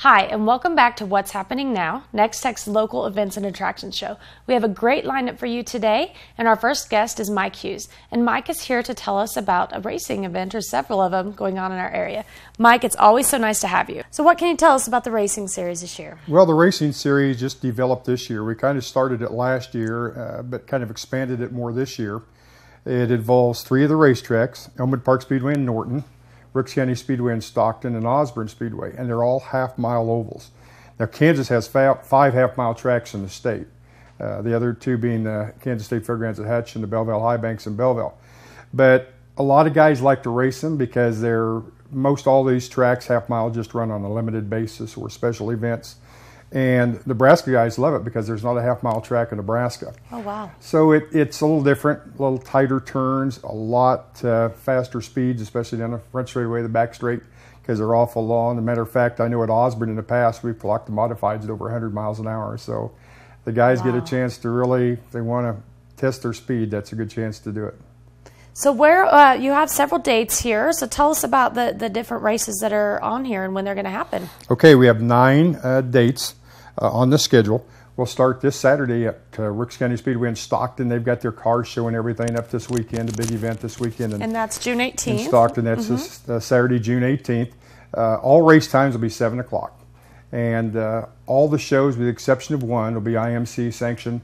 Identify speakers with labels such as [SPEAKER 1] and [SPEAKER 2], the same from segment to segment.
[SPEAKER 1] Hi, and welcome back to What's Happening Now, Nex-Tech's local events and attractions show. We have a great lineup for you today, and our first guest is Mike Hughes. And Mike is here to tell us about a racing event, or several of them, going on in our area. Mike, it's always so nice to have you. So what can you tell us about the racing series this year?
[SPEAKER 2] Well, the racing series just developed this year. We kind of started it last year, but kind of expanded it more this year. It involves 3 of the racetracks, Elmwood Park Speedway in Norton, Rooks County Speedway in Stockton, and Osborne Speedway, and they're all half-mile ovals. Now, Kansas has 5 half-mile tracks in the state, the other 2 being the Kansas State Fairgrounds at Hutch and the Belleville High Banks in Belleville. But a lot of guys like to race them because most all these tracks, half-mile, just run on a limited basis or special events. And Nebraska guys love it because there's not a half-mile track in Nebraska.
[SPEAKER 1] Oh, wow.
[SPEAKER 2] So it's a little different, a little tighter turns, a lot faster speeds, especially down the front straightaway, the back straight, because they're awful long. As a matter of fact, I know at Osborne in the past, we've clocked the modifieds at over 100 miles an hour. So the guys get a chance to really, if they want to test their speed, that's a good chance to do it.
[SPEAKER 1] So you have several dates here, so tell us about the different races that are on here and when they're going to happen. Okay,
[SPEAKER 2] we have 9 dates on the schedule. We'll start this Saturday at Rooks County Speedway in Stockton. They've got their cars showing everything up this weekend, a big event this weekend.
[SPEAKER 1] And that's June 18th.
[SPEAKER 2] In Stockton, that's this Saturday, June 18th. All race times will be 7 o'clock. And all the shows, with the exception of one, will be IMC sanctioned,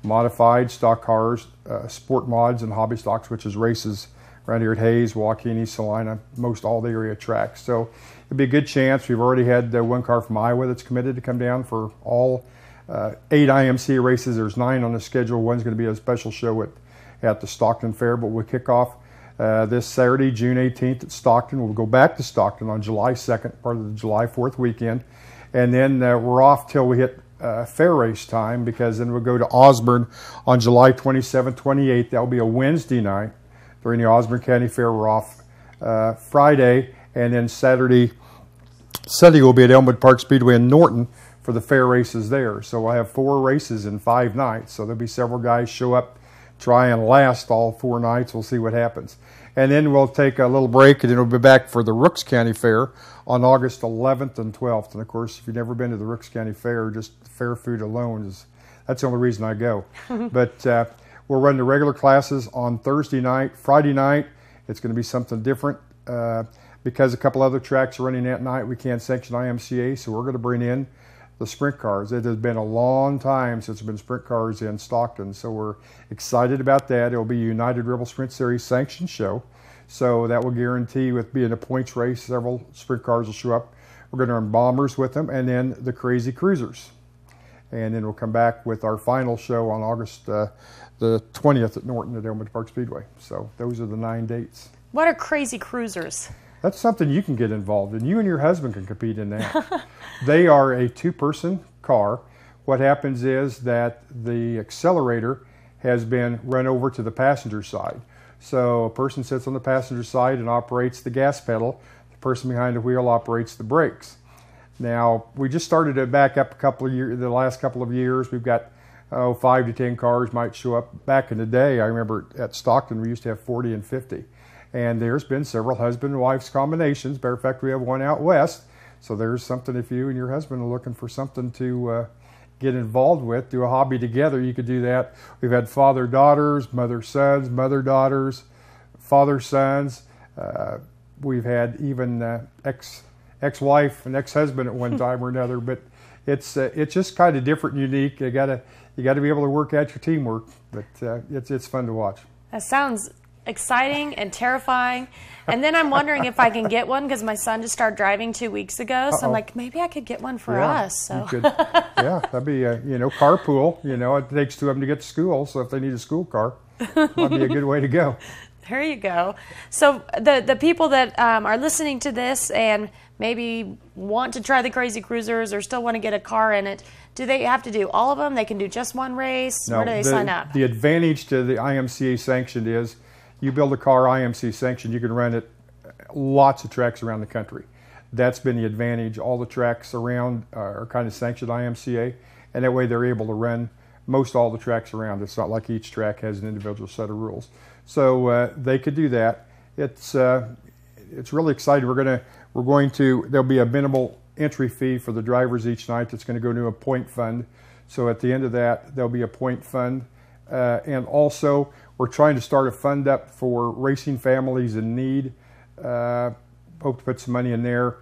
[SPEAKER 2] modified stock cars, sport mods, and hobby stocks, which is races around here at Hayes, Waukene, Salina, most all the area tracks. So it'd be a good chance. We've already had one car from Iowa that's committed to come down for all 8 IMC races. There's 9 on the schedule. One's going to be a special show at the Stockton Fair, but we'll kick off this Saturday, June 18th at Stockton. We'll go back to Stockton on July 2nd, part of the July 4th weekend. And then we're off till we hit fair race time, because then we'll go to Osborne on July 27th, 28th. That will be a Wednesday night during the Osborne County Fair. We're off Friday, and then Sunday we'll be at Elmwood Park Speedway in Norton for the fair races there. So we'll have 4 races in 5 nights. So there'll be several guys show up, try and last all 4 nights. We'll see what happens. And then we'll take a little break, and then we'll be back for the Rooks County Fair on August 11th and 12th. And of course, if you've never been to the Rooks County Fair, just fair food alone that's the only reason I go. But we'll run the regular classes on Thursday night. Friday night, it's going to be something different. Because a couple other tracks are running that night, we can't sanction IMCA, so we're going to bring in the sprint cars. It has been a long time since there have been sprint cars in Stockton, so we're excited about that. It'll be a United Rebel Sprint Series sanctioned show, so that will guarantee, with being a points race, several sprint cars will show up. We're going to run bombers with them, and then the Crazy Cruisers. And then we'll come back with our final show on August the 20th at Norton at Elmwood Park Speedway. So those are the 9 dates.
[SPEAKER 1] What are Crazy Cruisers?
[SPEAKER 2] That's something you can get involved in. You and your husband can compete in that. They are a 2-person car. What happens is that the accelerator has been run over to the passenger side. So a person sits on the passenger side and operates the gas pedal. The person behind the wheel operates the brakes. Now, we just started it back up the last couple of years. We've got 5 to 10 cars might show up. Back in the day, I remember at Stockton, we used to have 40 and 50. And there's been several husband and wife's combinations. Matter of fact, we have one out west. So there's something, if you and your husband are looking for something to get involved with, do a hobby together, you could do that. We've had father-daughters, mother-sons, mother-daughters, father-sons. We've had even ex-wife and ex-husband at one time or another. But it's just kind of different and unique. You gotta be able to work out your teamwork. But it's fun to watch.
[SPEAKER 1] That sounds exciting and terrifying. And then I'm wondering if I can get one, because my son just started driving 2 weeks ago. So I'm like, maybe I could get one for us. So.
[SPEAKER 2] You could, that'd be carpool. It takes 2 of them to get to school. So if they need a school car, that'd be a good way to go.
[SPEAKER 1] There you go. So the people that are listening to this and maybe want to try the Crazy Cruisers or still want to get a car in it, do they have to do all of them? They can do just one race?
[SPEAKER 2] No,
[SPEAKER 1] where do they sign up?
[SPEAKER 2] The advantage to the IMCA sanctioned is, you build a car IMC sanctioned, you can run it lots of tracks around the country. That's been the advantage. All the tracks around are kind of sanctioned IMCA, and that way they're able to run most all the tracks around. It's not like each track has an individual set of rules. So they could do that. It's really exciting. There'll be a minimal entry fee for the drivers each night that's going to go to a point fund. So at the end of that, there'll be a point fund. And also, we're trying to start a fund up for racing families in need. Hope to put some money in there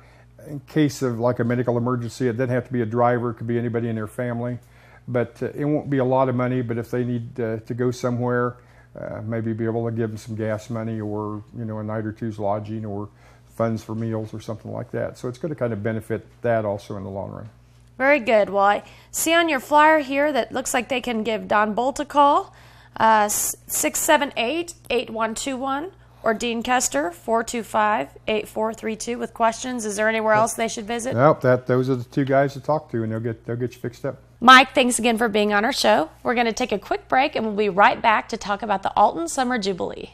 [SPEAKER 2] in case of like a medical emergency. It doesn't have to be a driver, it could be anybody in their family. But it won't be a lot of money, but if they need to go somewhere, maybe be able to give them some gas money, or a night or two's lodging, or funds for meals or something like that. So it's going to kind of benefit that also in the long run.
[SPEAKER 1] Very good. Well, I see on your flyer here that looks like they can give Don Bolt a call, 678-8121, or Dean Kester, 425-8432 with questions. Is there anywhere else they should visit?
[SPEAKER 2] Nope, those are the two guys to talk to, and they'll get you fixed up.
[SPEAKER 1] Mike, thanks again for being on our show. We're going to take a quick break, and we'll be right back to talk about the Alton Summer Jubilee.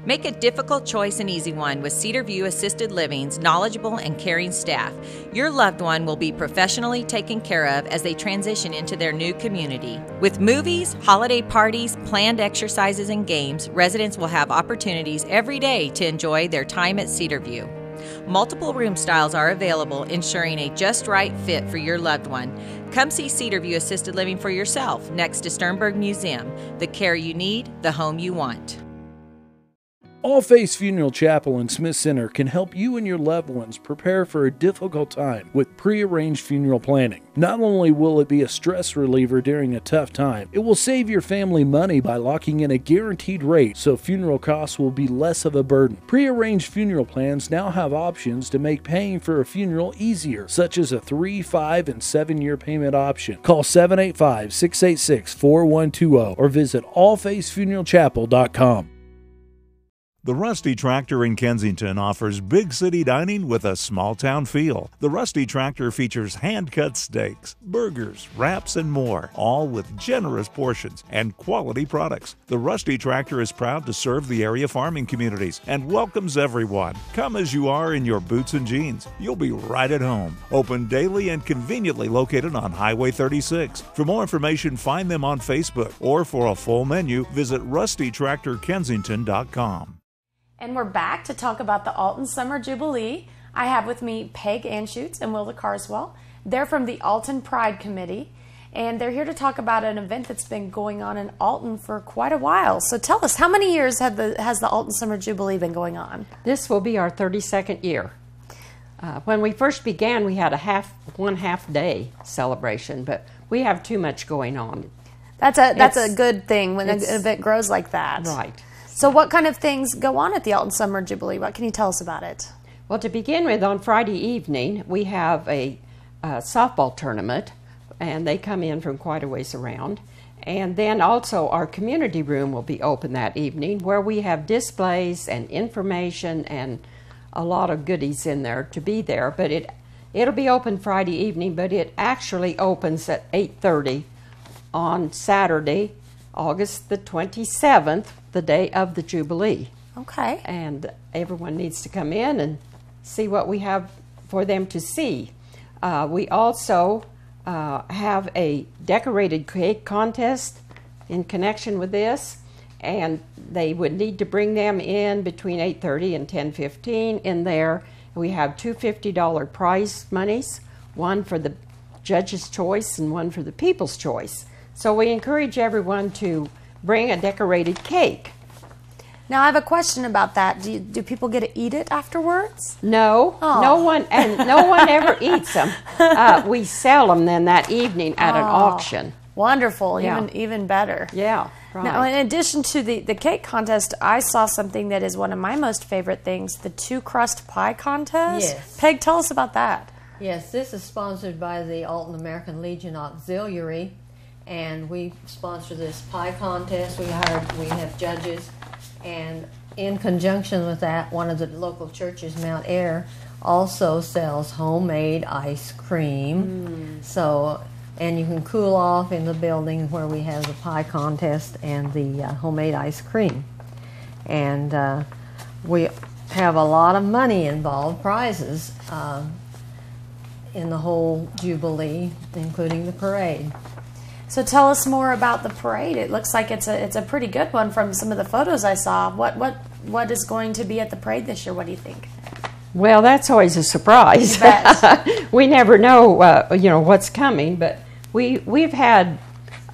[SPEAKER 3] Make a difficult choice an easy one with Cedar View Assisted Living's knowledgeable and caring staff. Your loved one will be professionally taken care of as they transition into their new community. With movies, holiday parties, planned exercises, and games, residents will have opportunities every day to enjoy their time at Cedar View. Multiple room styles are available, ensuring a just right fit for your loved one. Come see Cedar View Assisted Living for yourself next to Sternberg Museum. The care you need, the home you want.
[SPEAKER 4] All Faiths Funeral Chapel and Smith Center can help you and your loved ones prepare for a difficult time with pre-arranged funeral planning. Not only will it be a stress reliever during a tough time, it will save your family money by locking in a guaranteed rate so funeral costs will be less of a burden. Pre-arranged funeral plans now have options to make paying for a funeral easier, such as a 3, 5, and 7-year payment option. Call 785-686-4120 or visit allfaithsfuneralchapel.com.
[SPEAKER 5] The Rusty Tractor in Kensington offers big city dining with a small town feel. The Rusty Tractor features hand-cut steaks, burgers, wraps, and more, all with generous portions and quality products. The Rusty Tractor is proud to serve the area farming communities and welcomes everyone. Come as you are in your boots and jeans. You'll be right at home. Open daily and conveniently located on Highway 36. For more information, find them on Facebook, or for a full menu, visit rustytractorkensington.com.
[SPEAKER 1] And we're back to talk about the Alton Summer Jubilee. I have with me Peggy Anschutz and Wilda Carswell. They're from the Alton Pride Committee, and they're here to talk about an event that's been going on in Alton for quite a while. So tell us, how many years has the Alton Summer Jubilee been going on?
[SPEAKER 6] This will be our 32nd year. When we first began, we had one half day celebration, but we have too much going on.
[SPEAKER 1] That's a good thing when an event grows like that.
[SPEAKER 6] Right.
[SPEAKER 1] So what kind of things go on at the Alton Summer Jubilee? What can you tell us about it?
[SPEAKER 6] Well, to begin with, on Friday evening, we have a softball tournament, and they come in from quite a ways around. And then also our community room will be open that evening, where we have displays and information and a lot of goodies in there to be there. But it'll be open Friday evening, but it actually opens at 8:30 on Saturday, August the 27th, the day of the Jubilee.
[SPEAKER 1] Okay.
[SPEAKER 6] And everyone needs to come in and see what we have for them to see. We also have a decorated cake contest in connection with this, and they would need to bring them in between 8:30 and 10:15 in there. We have two $50 prize monies, one for the judge's choice and one for the people's choice. So we encourage everyone to bring a decorated cake.
[SPEAKER 1] Now I have a question about that. Do people get to eat it afterwards?
[SPEAKER 6] No, no one ever eats them. We sell them then that evening at an auction.
[SPEAKER 1] Wonderful,
[SPEAKER 6] Yeah.
[SPEAKER 1] even better.
[SPEAKER 6] Yeah, right.
[SPEAKER 1] Now, in addition to the cake contest, I saw something that is one of my most favorite things, the 2-crust pie contest.
[SPEAKER 7] Yes.
[SPEAKER 1] Peg, tell us about that.
[SPEAKER 7] Yes, this is sponsored by the Alton American Legion Auxiliary, and we sponsor this pie contest. We have judges, and in conjunction with that, one of the local churches, Mount Air, also sells homemade ice cream. So, and you can cool off in the building where we have the pie contest and the homemade ice cream. And we have a lot of money involved, prizes in the whole Jubilee, including the parade.
[SPEAKER 1] So tell us more about the parade. It looks like it's a pretty good one from some of the photos I saw. What is going to be at the parade this year? What do you think?
[SPEAKER 6] Well, that's always a surprise.
[SPEAKER 1] You bet.
[SPEAKER 6] We never know, what's coming, but we've had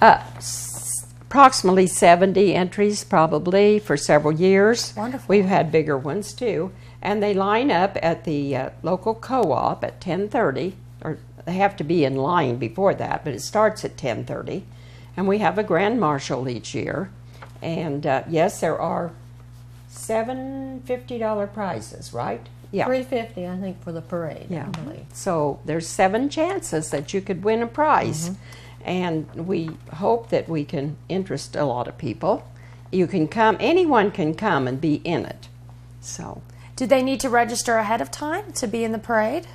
[SPEAKER 6] approximately 70 entries probably for several years.
[SPEAKER 1] Wonderful.
[SPEAKER 6] We've had bigger ones too, and they line up at the local co-op at 10:30, or they have to be in line before that, but it starts at 10:30, and we have a grand marshal each year, and yes, there are 7 $50 prizes, right? Yeah.
[SPEAKER 7] $350, I think, for the parade.
[SPEAKER 6] Yeah.
[SPEAKER 7] I believe.
[SPEAKER 6] So there's 7 chances that you could win a prize. And we hope that we can interest a lot of people. You can come, anyone can come and be in it. So,
[SPEAKER 1] Do they need to register ahead of time to be in the parade?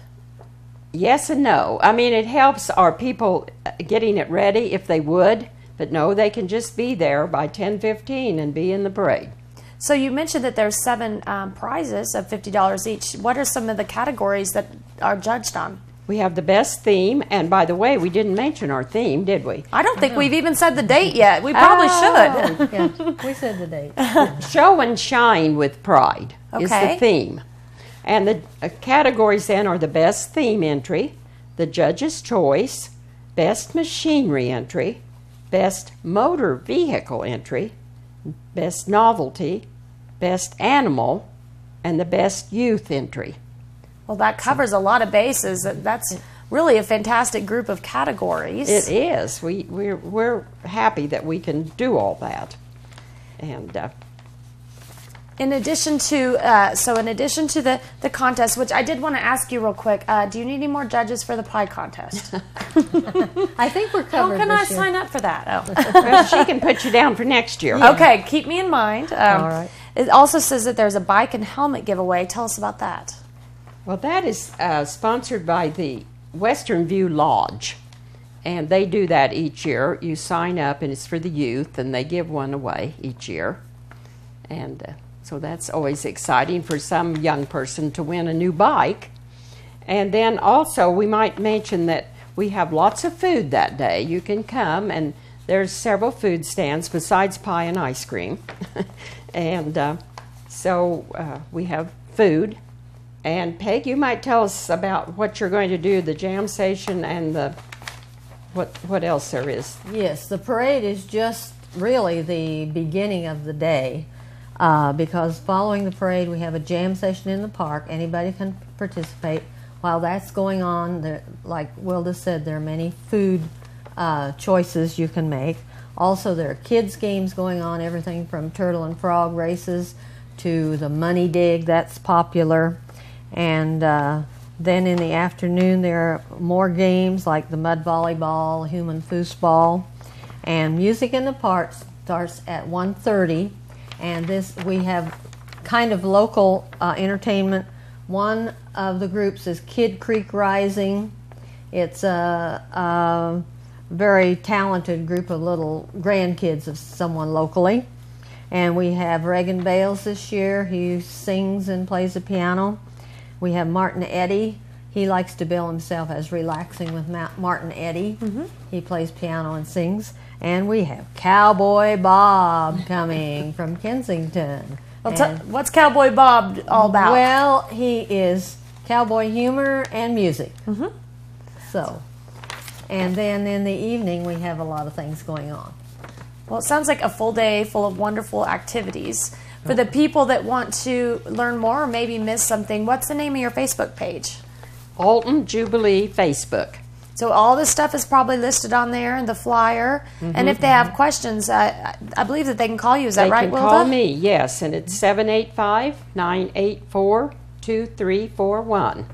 [SPEAKER 6] yes and no. I mean, it helps our people getting it ready if they would, but no, they can just be there by 10:15 and be in the parade.
[SPEAKER 1] So you mentioned that there's 7 prizes of $50 each. What are some of the categories that are judged on?
[SPEAKER 6] We have the best theme, and by the way, we didn't mention our theme, did we?
[SPEAKER 1] I don't think we've even said the date yet. We probably should.
[SPEAKER 7] Yeah, we said the date.
[SPEAKER 6] Show and shine with pride is
[SPEAKER 1] Okay.
[SPEAKER 6] the theme. And the categories then are the best theme entry, the judge's choice, best machinery entry, best motor vehicle entry, best novelty, best animal, and the best youth entry.
[SPEAKER 1] Well, that covers a lot of bases. That's really a fantastic group of categories.
[SPEAKER 6] It is. We're happy that we can do all that. And
[SPEAKER 1] In addition to the contest, which I did want to ask you real quick, do you need any more judges for the pie contest?
[SPEAKER 7] I think we're
[SPEAKER 1] How
[SPEAKER 7] covered
[SPEAKER 1] can I
[SPEAKER 7] this year.
[SPEAKER 1] sign up for that? Oh.
[SPEAKER 6] well, she can put you down for next year.
[SPEAKER 1] Okay, keep me in mind.
[SPEAKER 7] All right.
[SPEAKER 1] It also says that there's a bike and helmet giveaway. Tell us about that.
[SPEAKER 6] Well, that is sponsored by the Western View Lodge, and they do that each year. You sign up, and it's for the youth, and they give one away each year. And so that's always exciting for some young person to win a new bike. And then also, we might mention that we have lots of food that day. You can come, and there's several food stands besides pie and ice cream. And so we have food. And Peg, you might tell us about what you're going to do, the jam station and the what else there is.
[SPEAKER 7] Yes, the parade is just really the beginning of the day, because following the parade we have a jam session in the park. Anybody can participate. While that's going on, there, like Wilda said, there are many food choices you can make. Also, there are kids games going on, everything from turtle and frog races to the money dig, that's popular. And then in the afternoon there are more games like the mud volleyball, human foosball, and music in the park starts at 1:30. And this, we have kind of local entertainment. One of the groups is Kid Creek Rising. It's a very talented group of little grandkids of someone locally. And we have Reagan Bales this year. He sings and plays the piano. We have Martin Eddy. He likes to bill himself as relaxing with Martin Eddy. He plays piano and sings. And we have Cowboy Bob coming from Kensington.
[SPEAKER 1] Well, what's Cowboy Bob all about?
[SPEAKER 7] Well, he is cowboy humor and music. So, and then in the evening we have a lot of things going on.
[SPEAKER 1] Well, it sounds like a full day full of wonderful activities. For the people that want to learn more or maybe miss something, what's the name of your Facebook page?
[SPEAKER 6] Alton Jubilee Facebook.
[SPEAKER 1] So all this stuff is probably listed on there in the flyer. And if they have questions, I believe that they can call you. Is that right, Wilda?
[SPEAKER 6] They can call me, yes, and it's 785-984-2341.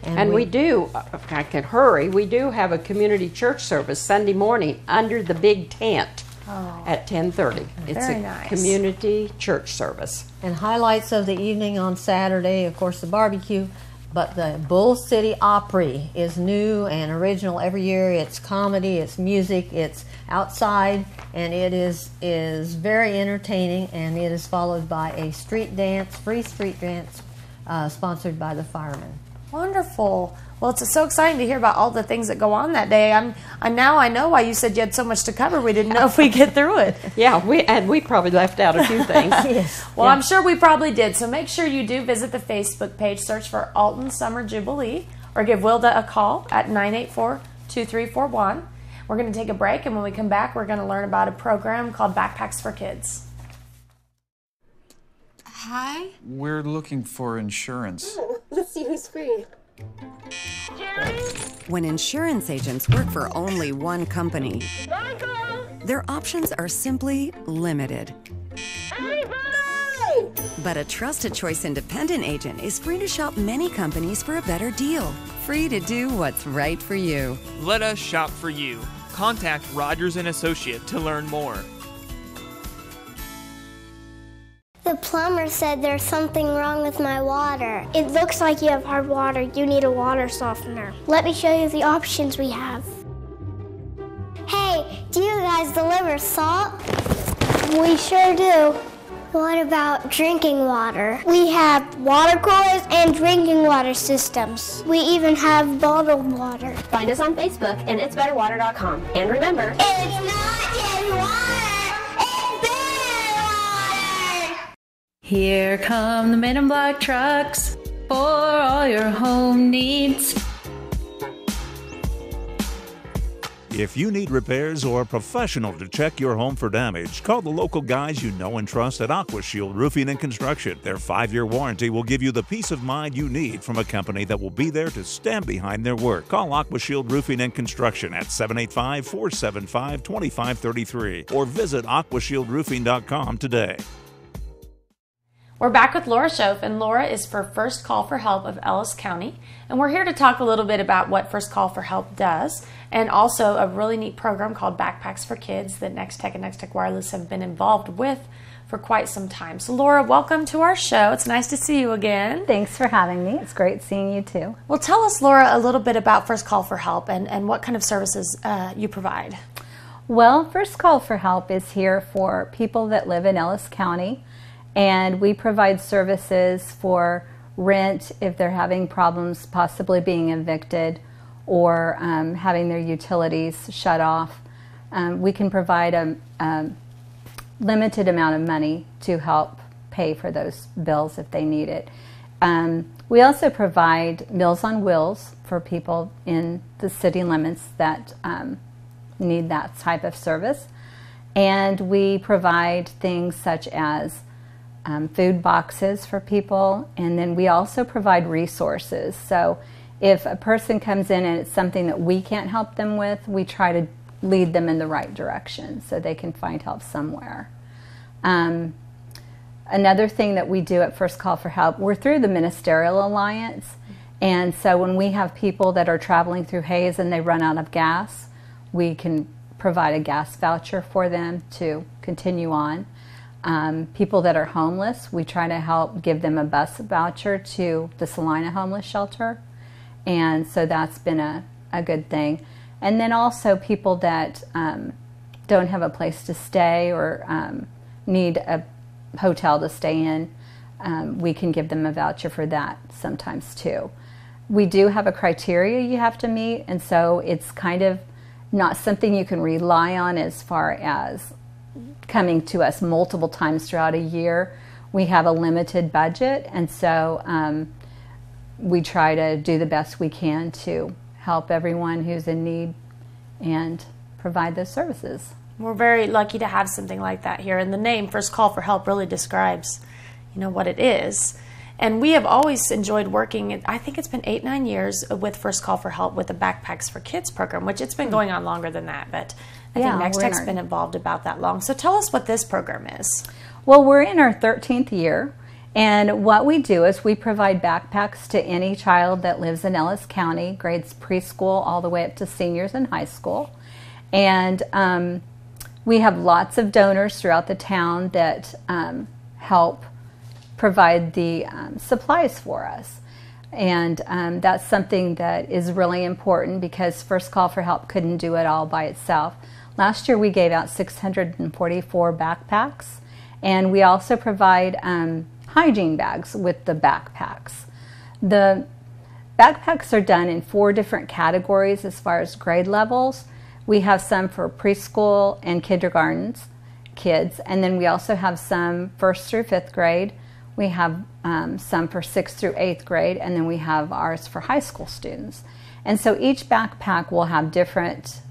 [SPEAKER 6] And we do, if I can hurry, we do have a community church service Sunday morning under the big tent at 10:30. It's
[SPEAKER 1] Very
[SPEAKER 6] a
[SPEAKER 1] nice.
[SPEAKER 6] community church service.
[SPEAKER 7] And highlights of the evening on Saturday, of course, the barbecue. But the Bull City Opry is new and original every year. It's comedy, it's music, it's outside, and it is very entertaining. And it is followed by a street dance, free street dance, sponsored by the firemen.
[SPEAKER 1] Wonderful. Well, it's so exciting to hear about all the things that go on that day. Now I know why you said you had so much to cover. We didn't know if we'd get through it.
[SPEAKER 6] Yeah, we probably left out a few things.
[SPEAKER 7] Yes.
[SPEAKER 1] Well, I'm sure we probably did. So make sure you do visit the Facebook page, search for Alton Summer Jubilee, or give Wilda a call at 984-2341. We're going to take a break, and when we come back, we're going to learn about a program called Backpacks for Kids.
[SPEAKER 8] Hi.
[SPEAKER 9] We're looking for insurance.
[SPEAKER 8] Let's see who's free.
[SPEAKER 10] When insurance agents work for only one company, their options are simply limited. But a trusted choice independent agent is free to shop many companies for a better deal. Free to do what's right for you.
[SPEAKER 11] Let us shop for you. Contact Rogers & Associate to learn more.
[SPEAKER 12] The plumber said there's something wrong with my water. It looks like you have hard water. You need a water softener. Let me show you the options we have. Hey, do you guys deliver salt? We sure do. What about drinking water? We have water coolers and drinking water systems. We even have bottled water.
[SPEAKER 8] Find us on Facebook and itsbetterwater.com. And remember,
[SPEAKER 12] it's not just water, it's better water!
[SPEAKER 13] Here come the Men in Black trucks for all your home needs.
[SPEAKER 5] If you need repairs or a professional to check your home for damage, call the local guys you know and trust at AquaShield Roofing and Construction. Their 5-year warranty will give you the peace of mind you need from a company that will be there to stand behind their work. Call AquaShield Roofing and Construction at 785-475-2533 or visit aquashieldroofing.com today.
[SPEAKER 1] We're back with Laura Shoaff, and Laura is for First Call for Help of Ellis County. And we're here to talk a little bit about what First Call for Help does, and also a really neat program called Backpacks for Kids that Nex-Tech and Nex-Tech Wireless have been involved with for quite some time. So Laura, welcome to our show. It's nice to see you again.
[SPEAKER 14] Thanks for having me. It's great seeing you too.
[SPEAKER 1] Well, tell us, Laura, a little bit about First Call for Help and what kind of services you provide.
[SPEAKER 14] Well, First Call for Help is here for people that live in Ellis County, and we provide services for rent if they're having problems possibly being evicted or having their utilities shut off. We can provide a limited amount of money to help pay for those bills if they need it. We also provide Meals on Wheels for people in the city limits that need that type of service. And we provide things such as food boxes for people, and then we also provide resources. So if a person comes in and it's something that we can't help them with, we try to lead them in the right direction so they can find help somewhere. Another thing that we do at First Call for Help, we're through the Ministerial Alliance, and so when we have people that are traveling through Hayes and they run out of gas, we can provide a gas voucher for them to continue on. People that are homeless, we try to help give them a bus voucher to the Salina Homeless Shelter, and so that's been a good thing. And then also people that don't have a place to stay or need a hotel to stay in, we can give them a voucher for that sometimes too. We do have a criteria you have to meet, and so it's kind of not something you can rely on as far as coming to us multiple times throughout a year. We have a limited budget, and so we try to do the best we can to help everyone who's in need and provide those services.
[SPEAKER 1] We're very lucky to have something like that here, and the name First Call for Help really describes, what it is. And we have always enjoyed working, I think it's been 8-9 years with First Call for Help with the Backpacks for Kids program, which it's been going on longer than that, but I think Nex-Tech's been involved about that long. So tell us what this program is.
[SPEAKER 14] Well, we're in our 13th year, and what we do is we provide backpacks to any child that lives in Ellis County, grades preschool all the way up to seniors in high school. And we have lots of donors throughout the town that help provide the supplies for us. And that's something that is really important because First Call for Help couldn't do it all by itself. Last year we gave out 644 backpacks, and we also provide hygiene bags with the backpacks. The backpacks are done in 4 different categories as far as grade levels. We have some for preschool and kindergartens kids, and then we also have some 1st through 5th grade. We have some for 6th through 8th grade, and then we have ours for high school students. And so each backpack will have different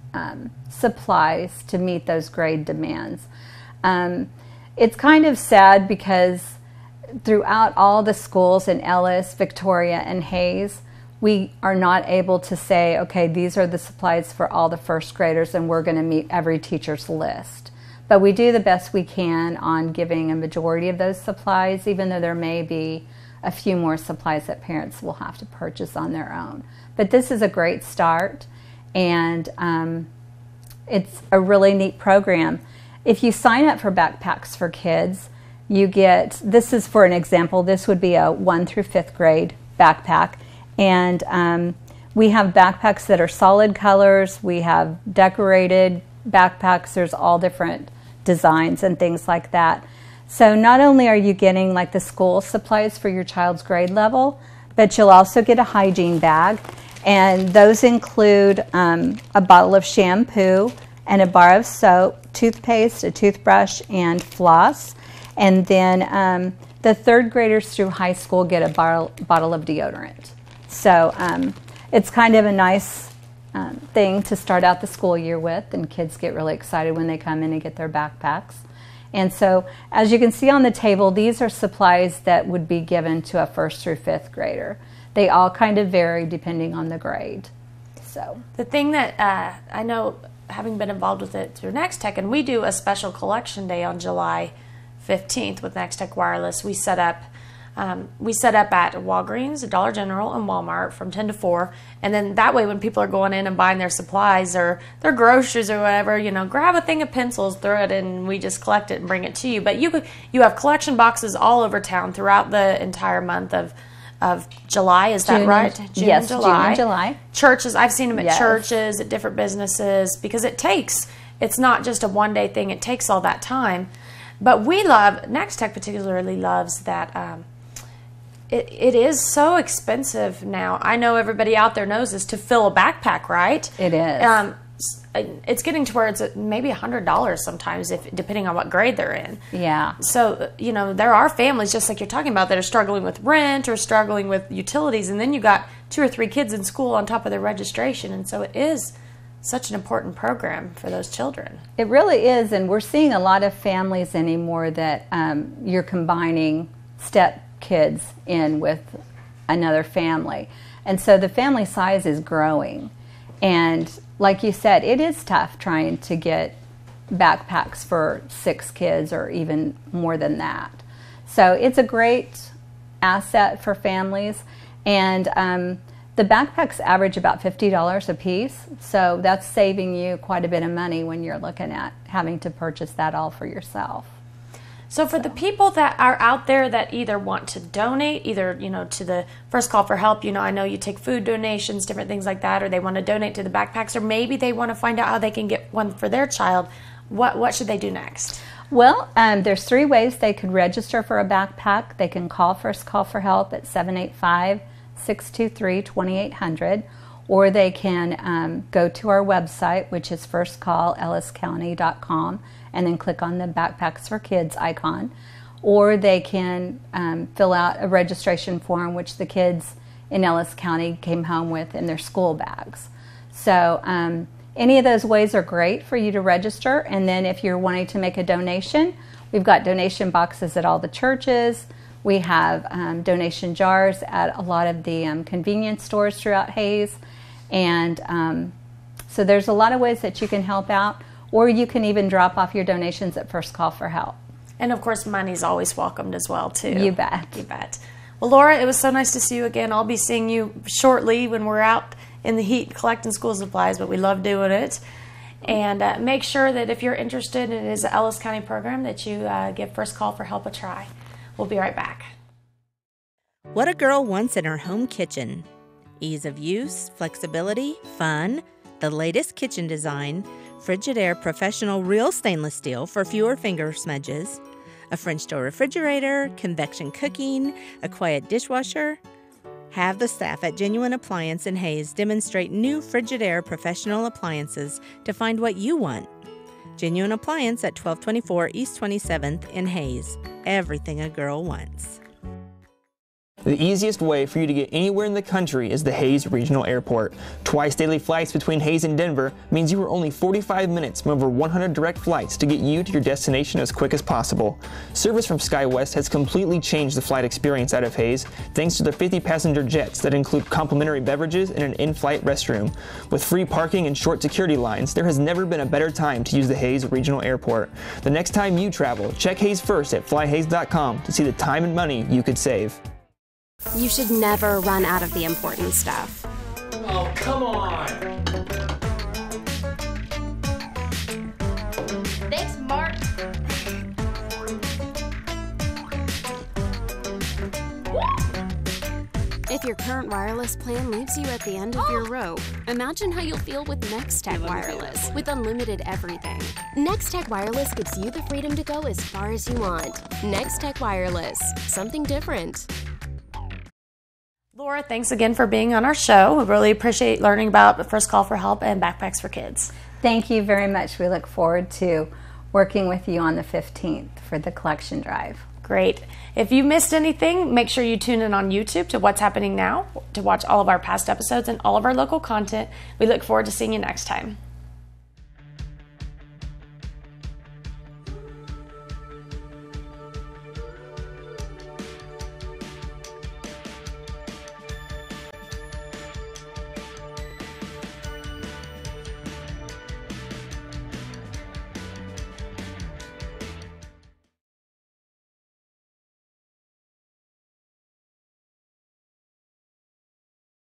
[SPEAKER 14] supplies to meet those grade demands. It's kind of sad because throughout all the schools in Ellis, Victoria, and Hayes, we are not able to say, okay, these are the supplies for all the 1st graders and we're going to meet every teacher's list. But we do the best we can on giving a majority of those supplies, even though there may be a few more supplies that parents will have to purchase on their own. But this is a great start, and it's a really neat program. If you sign up for Backpacks for Kids, you get, this is for an example, this would be a 1 through 5th grade backpack. And we have backpacks that are solid colors. We have decorated backpacks. There's all different designs and things like that. So not only are you getting like the school supplies for your child's grade level, but you'll also get a hygiene bag. And those include a bottle of shampoo and a bar of soap, toothpaste, a toothbrush, and floss. And then the 3rd graders through high school get a bottle of deodorant. So it's kind of a nice thing to start out the school year with, and kids get really excited when they come in and get their backpacks. And so as you can see on the table, these are supplies that would be given to a 1st through 5th grader. They all kind of vary depending on the grade. So
[SPEAKER 1] the thing that I know, having been involved with it through Nex-Tech, and we do a special collection day on July 15th with Nex-Tech Wireless. We set up at Walgreens, Dollar General, and Walmart from 10 to 4, and then that way when people are going in and buying their supplies or their groceries or whatever, you know, grab a thing of pencils, throw it in, and we just collect it and bring it to you. But you have collection boxes all over town throughout the entire month of July. Is that right? June,
[SPEAKER 14] yes,
[SPEAKER 1] July.
[SPEAKER 14] June and July.
[SPEAKER 1] Churches, I've seen them at
[SPEAKER 14] Yes.
[SPEAKER 1] churches, at different businesses, because it's not just a one-day thing. It takes all that time. But we love, Nex-Tech particularly loves that it is so expensive now. I know everybody out there knows this, to fill a backpack, right?
[SPEAKER 14] It is.
[SPEAKER 1] It's getting to where it's maybe $100 sometimes, depending on what grade they're in.
[SPEAKER 14] Yeah.
[SPEAKER 1] So, you know, there are families, just like you're talking about, that are struggling with rent or struggling with utilities, and then you got 2 or 3 kids in school on top of their registration, and so it is such an important program for those children.
[SPEAKER 14] It really is, and we're seeing a lot of families anymore that you're combining step kids in with another family. And so the family size is growing. And like you said, it is tough trying to get backpacks for 6 kids or even more than that. So it's a great asset for families. And the backpacks average about $50 a piece. So that's saving you quite a bit of money when you're looking at having to purchase that all for yourself.
[SPEAKER 1] So for the people that are out there that either want to donate, either, you know, to the First Call for Help, you know, I know you take food donations, different things like that, or they want to donate to the backpacks, or maybe they want to find out how they can get one for their child. What should they do next?
[SPEAKER 14] Well, there's 3 ways they could register for a backpack. They can call First Call for Help at 785-623-2800, or they can go to our website, which is firstcalelliscounty.com, and then click on the Backpacks for Kids icon. Or they can fill out a registration form, which the kids in Ellis County came home with in their school bags. So any of those ways are great for you to register. And then if you're wanting to make a donation, we've got donation boxes at all the churches. We have donation jars at a lot of the convenience stores throughout Hayes. And so there's a lot of ways that you can help out. Or you can even drop off your donations at First Call for Help.
[SPEAKER 1] And of course, money's always welcomed as well, too.
[SPEAKER 14] You bet.
[SPEAKER 1] You bet. Well, Laura, it was so nice to see you again. I'll be seeing you shortly when we're out in the heat collecting school supplies, but we love doing it. And make sure that if you're interested, it is an Ellis County program, that you give First Call for Help a try. We'll be right back.
[SPEAKER 15] What a girl wants in her home kitchen. Ease of use, flexibility, fun, the latest kitchen design, Frigidaire Professional Real Stainless Steel for fewer finger smudges, a French door refrigerator, convection cooking, a quiet dishwasher. Have the staff at Genuine Appliance in Hayes demonstrate new Frigidaire professional appliances to find what you want. Genuine Appliance at 1224 East 27th in Hayes. Everything a girl wants.
[SPEAKER 16] The easiest way for you to get anywhere in the country is the Hayes Regional Airport. Twice daily flights between Hayes and Denver means you are only 45 minutes from over 100 direct flights to get you to your destination as quick as possible. Service from SkyWest has completely changed the flight experience out of Hayes thanks to their 50-passenger jets that include complimentary beverages and an in-flight restroom. With free parking and short security lines, there has never been a better time to use the Hayes Regional Airport. The next time you travel, check Hayes first at flyhays.com to see the time and money you could save.
[SPEAKER 8] You should never run out of the important stuff.
[SPEAKER 17] Oh, come on!
[SPEAKER 12] Thanks, Mark.
[SPEAKER 8] If your current wireless plan leaves you at the end of your rope, imagine how you'll feel with Nex-Tech Wireless, with unlimited everything. Nex-Tech Wireless gives you the freedom to go as far as you want. Nex-Tech Wireless, something different.
[SPEAKER 1] Laura, thanks again for being on our show. We really appreciate learning about First Call for Help and Backpacks for Kids.
[SPEAKER 14] Thank you very much. We look forward to working with you on the 15th for the collection drive.
[SPEAKER 1] Great. If you missed anything, make sure you tune in on YouTube to What's Happening Now to watch all of our past episodes and all of our local content. We look forward to seeing you next time.